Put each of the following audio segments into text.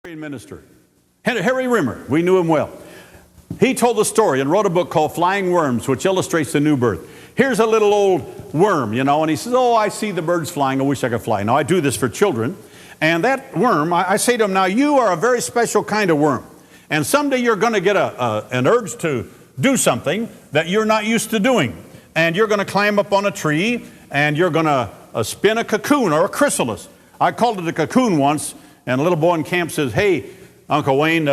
Minister, Harry Rimmer, we knew him well. He told the story and wrote a book called Flying Worms, which illustrates the new birth. Here's a little old worm, and he says, oh, I see the birds flying, I wish I could fly. Now, I do this for children, and that worm, I say to him, now, you are a very special kind of worm, and someday you're going to get an urge to do something that you're not used to doing, and you're going to climb up on a tree, and you're going to spin a cocoon or a chrysalis. I called it a cocoon once, and a little boy in camp says, hey, Uncle Wayne,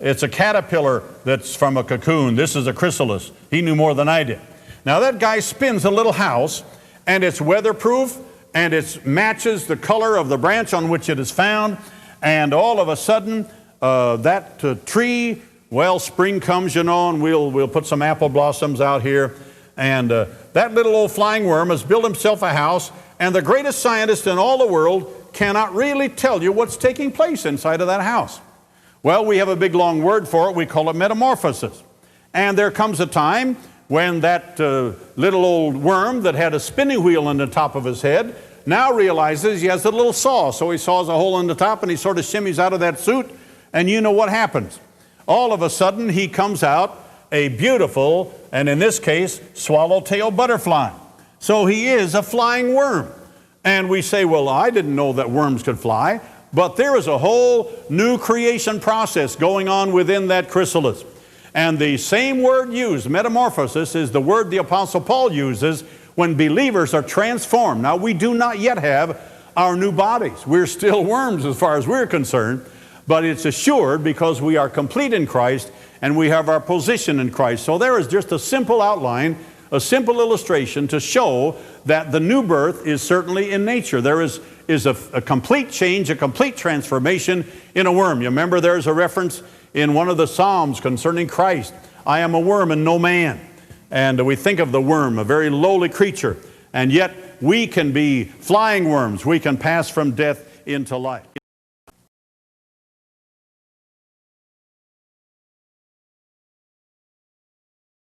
it's a caterpillar that's from a cocoon. This is a chrysalis. He knew more than I did. Now that guy spins a little house, and it's weatherproof, and it matches the color of the branch on which it is found, and all of a sudden, that tree, well, spring comes, and we'll put some apple blossoms out here, and that little old flying worm has built himself a house, and the greatest scientist in all the world cannot really tell you what's taking place inside of that house. Well, we have a big long word for it. We call it metamorphosis. And there comes a time when that little old worm that had a spinning wheel on the top of his head now realizes he has a little saw. So he saws a hole in the top and he sort of shimmies out of that suit. And you know what happens. All of a sudden he comes out a beautiful, and in this case, swallowtail butterfly. So he is a flying worm. And we say, well, I didn't know that worms could fly. But there is a whole new creation process going on within that chrysalis. And the same word used, metamorphosis, is the word the Apostle Paul uses when believers are transformed. Now, we do not yet have our new bodies. We're still worms as far as we're concerned. But it's assured because we are complete in Christ and we have our position in Christ. So there is just a simple outline, a simple illustration to show that the new birth is certainly in nature. There is a complete change, a complete transformation in a worm. You remember there's a reference in one of the Psalms concerning Christ. I am a worm and no man. And we think of the worm, a very lowly creature. And yet we can be flying worms. We can pass from death into life.